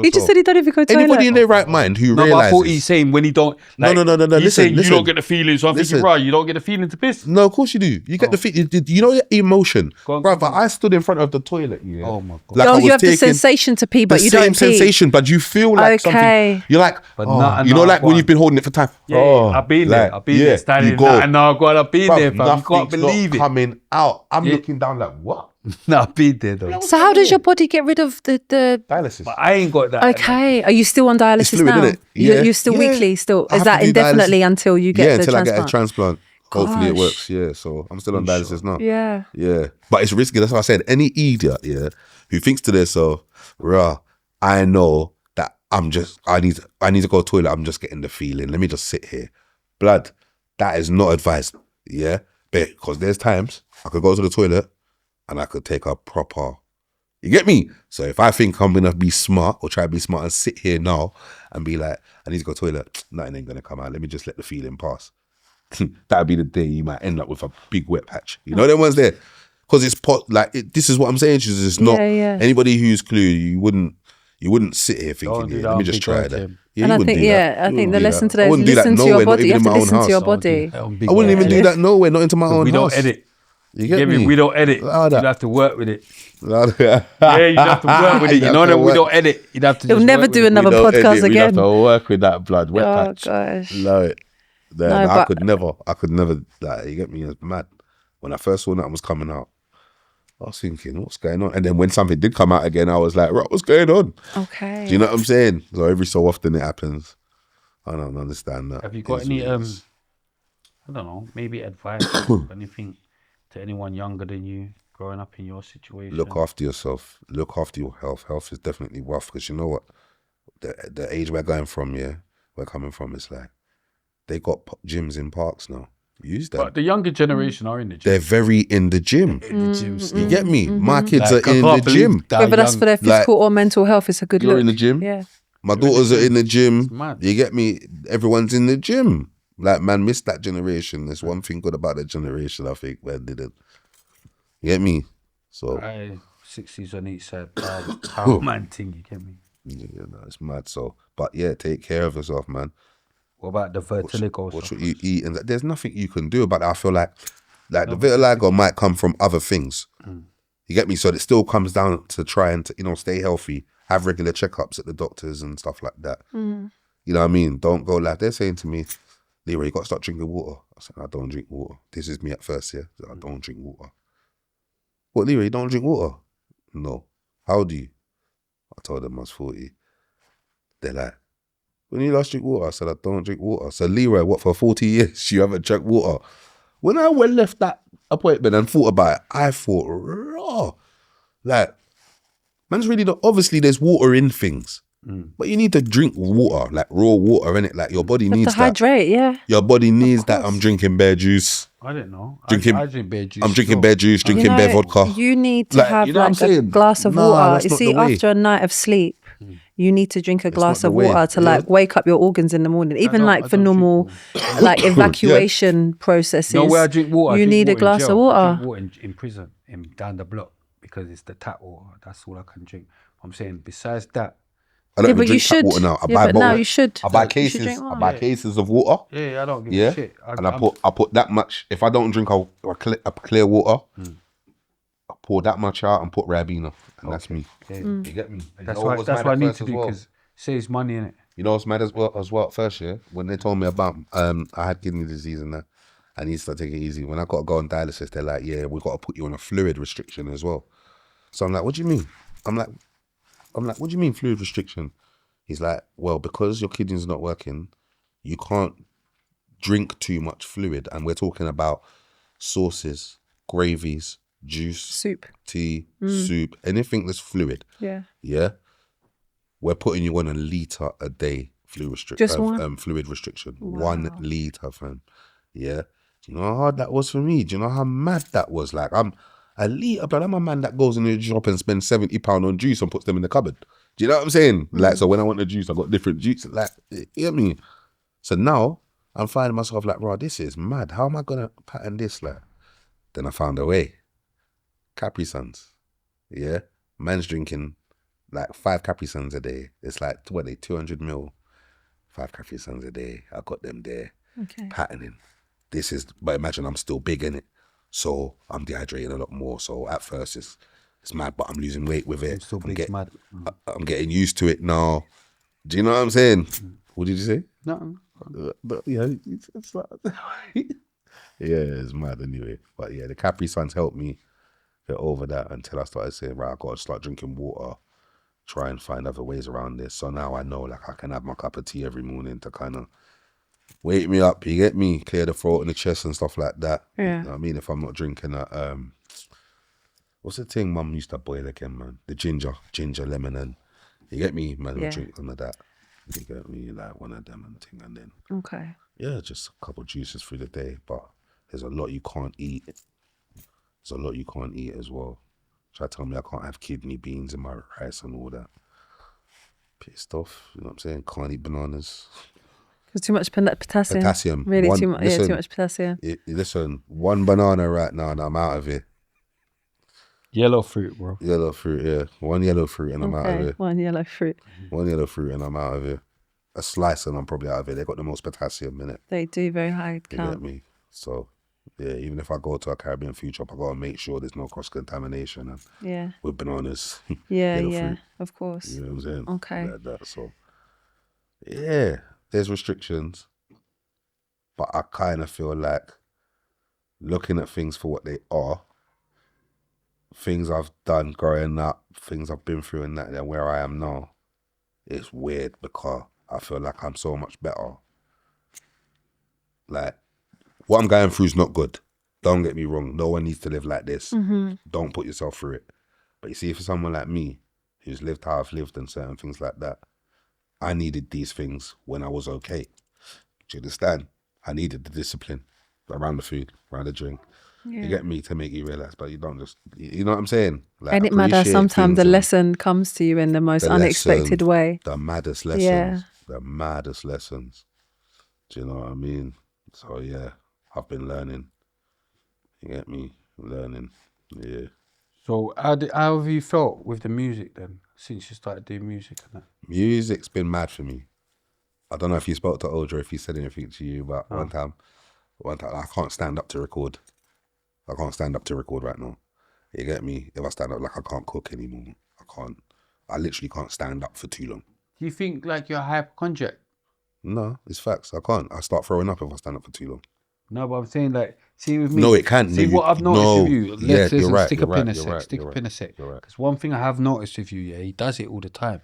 He just said he don't even go to the Anybody toilet. in their right mind who No, but I realizes... thought he's saying when he don't... Like, No. He's Listen, saying listen. you don't get the feeling. So I'm thinking, Listen. bro, you don't get the feeling to piss. No, of course you do. You get the feeling. You know the emotion. Go on, Brother, go on. I stood in front of the toilet. Yeah. Oh my God. Like I Oh, was you have the taking sensation to pee, but the you same don't pee. sensation, but you feel like Okay. something. You're like, But oh, nothing, you know, no, like go when on. you've been holding it for time. Yeah, Oh, I've been like, there. I've been there. Standing you go. No, God, I've been there, fam. You can't Nothing's believe not it. coming out. I'm Yeah. looking down like, what? No, I've been there though. So how does your body get rid of the Dialysis. But I ain't got that. Okay, are you still on dialysis It's fluid, now? innit? Yeah. You're still Yeah. weekly still. I Is have that to do indefinitely dialysis. until you get Yeah, the until I transplant? get a transplant. Hopefully it Gosh. works. Yeah, so I'm still on dialysis now. Yeah. Yeah. But it's risky. That's what I said. Any idiot, yeah, who thinks to themselves, rah, I know that I need to go to the toilet, I'm just getting the feeling. Let me just sit here. Blood, that is not advised. Yeah. Because there's times I could go to the toilet and I could take a proper, you get me? So if I think I'm gonna be smart or try to be smart and sit here now and be like, I need to go to the toilet, nothing ain't gonna come out. Let me just let the feeling pass. That'd be the day you might end up with a big wet patch. You know them ones there? Because it's this is what I'm saying. It's not anybody who's clue. You wouldn't sit here thinking, yeah, let me just try that. Yeah, And I think, I think the lesson today is listen to your body. You have to listen to your body. I wouldn't even do that nowhere, not into my own house. We don't edit. You get me? We don't edit. You'd have to work with it. Yeah, you'd have to work with it. You know that we don't edit. You'd have to. You'll just never work do with it. another podcast We'd have again. to work with that blood wet patch. Gosh. Love it. No, I but- could never, like, you get me? It's mad. When I first saw that was coming out, I was thinking, what's going on? And then when something did come out again, I was like, right, what's going on? Okay. Do you know what I'm saying? So every so often it happens. I don't understand that. Have you got any, I don't know, maybe advice or anything to anyone younger than you growing up in your situation? Look after yourself. Look after your health. Health is definitely rough because you know what? The age we're coming from, is like, they got gyms in parks now. Use them. But the younger generation are in the gym. They're very in the gym. You get me? My kids Like, are in the gym. Whether that's for their physical or mental health, it's a good You're look. in the gym? Yeah. My daughters are in the gym. It's mad. You get me? Everyone's in the gym. Like, man, missed that generation. There's one thing good about that generation, I think, man didn't. You get me? So, 60s on each side. Power man thing, you get me? yeah, no, it's mad. So, but yeah, take care of yourself, man. What about the vitiligo? Watch what you eat, and there's nothing you can do about it. I feel like the vitiligo might come from other things. You get me? So it still comes down to trying to, stay healthy, have regular checkups at the doctors and stuff like that. You know what I mean? Don't go like they're saying to me, Leroy, you got to start drinking water. I said, I don't drink water. This is me at first, yeah. I don't drink water. What, Leroy, you don't drink water? No. How old are you? I told them I was 40. They're like, when you last drink water? I said, I don't drink water. So Leroy, what, for 40 years you haven't drank water? When I left that appointment and thought about it, I thought, raw. Like, man's really not, obviously there's water in things, but you need to drink water, like raw water, innit? Like your body needs to hydrate, yeah. Your body needs that. I'm drinking bear juice. I didn't know. I drink bear juice. I'm drinking bear juice, drinking bear vodka. You need to have a glass of water. You see, after a night of sleep, you need to drink a glass of water to wake up your organs in the morning. Even for normal evacuation processes. No, where I drink water, you need a glass of water. I drink water in prison, down the block, because it's the tap water. That's all I can drink. I'm saying besides that. I don't even drink tap water now. I buy bottles. Now you should. I buy cases. I buy cases of water. Yeah, I don't give a shit. I put that much. If I don't drink a clear water, I pour that much out and put Ribena, and that's me. Yeah. You get me? That's what I need to do, because it saves money in it. You know what's mad as well at first, yeah? When they told me about I had kidney disease and that, I need to start taking it easy. When I got to go on dialysis, they're like, yeah, we got to put you on a fluid restriction as well. So I'm like, what do you mean? I'm like, what do you mean fluid restriction? He's like, well, because your kidney's not working, you can't drink too much fluid. And we're talking about sauces, gravies, juice, soup, tea, soup, anything that's fluid. Yeah. Yeah. We're putting you on a litre a day fluid restriction. Just one? Fluid restriction. Wow. 1 litre, fam. Yeah. Do you know how hard that was for me? Do you know how mad that was? Like, I'm a litre, but I'm a man that goes in the shop and spends £70 on juice and puts them in the cupboard. Do you know what I'm saying? Like, so when I want the juice, I got different juice. Like, you get me? So now I'm finding myself like, bro, this is mad. How am I gonna pattern this? Like, then I found a way. Capri Suns. Yeah. Man's drinking like 5 Capri Suns a day. It's like, what are they, 200 mil? 5 Capri Suns a day. I got them there, patterning. But imagine I'm still big in it. So I'm dehydrating a lot more. So at first it's mad, but I'm losing weight with it. I'm getting used to it now. Do you know what I'm saying? What did you say? No. But yeah, it's like, yeah, it's mad anyway. But yeah, the Capri Suns helped me get over that until I started saying, right, I got to start drinking water, try and find other ways around this. So now I know, like, I can have my cup of tea every morning to kind of wake me up, you get me, clear the throat and the chest and stuff like that. Yeah. You know what I mean? If I'm not drinking a, what's the thing Mum used to boil again, man? The ginger, lemon, and you get me, man, Yeah. drink some of that. You get me, like one of them and thing, and then Okay. yeah, just a couple of juices through the day. But there's a lot you can't eat. There's a lot you can't eat as well. Try to tell me I can't have kidney beans in my rice and all that. Pissed off, you know what I'm saying? Can't eat bananas. Because too much potassium. Potassium. Really too much. Yeah, too much potassium. Listen, one banana right now and I'm out of here. Yellow fruit, bro. Yellow fruit, yeah. One yellow fruit and I'm out of here. One yellow fruit. One yellow fruit and I'm out of here. A slice and I'm probably out of here. They got the most potassium in it. They do very high You count. get me? So, yeah, even if I go to a Caribbean food shop, I got to make sure there's no cross-contamination and with bananas. Yeah, fruit. Of course. You know what I'm saying? Okay. Like that. So, yeah, there's restrictions. But I kind of feel like looking at things for what they are, things I've done growing up, things I've been through and that, and where I am now, it's weird because I feel like I'm so much better. Like, what I'm going through is not good. Don't get me wrong. No one needs to live like this. Don't put yourself through it. But you see, for someone like me, who's lived how I've lived and certain things like that, I needed these things when I was okay. Do you understand? I needed the discipline around the food, around the drink. Yeah. You get me, to make you realise, but you don't just, you know what I'm saying? Like, And it matters sometimes the lesson comes to you in the most unexpected way. The maddest lessons. Yeah. The maddest lessons. Do you know what I mean? So yeah, I've been learning. You get me? Learning. Yeah. So how have you felt with the music then, since you started doing music and that? Music's been mad for me. I don't know if you spoke to Oja, if he said anything to you, but one time I can't stand up to record. I can't stand up to record right now. You get me? If I stand up, like, I can't cook anymore. I literally can't stand up for too long. Do you think like you're a hypochondriac? No, it's facts. I can't. I start throwing up if I stand up for too long. No, but I'm saying, like, see with me. No, it can't. See what I've noticed with you. You're right. Stick a pin a sec. Stick a pin a sec. You're right. Because one thing I have noticed with you, yeah, he does it all the time.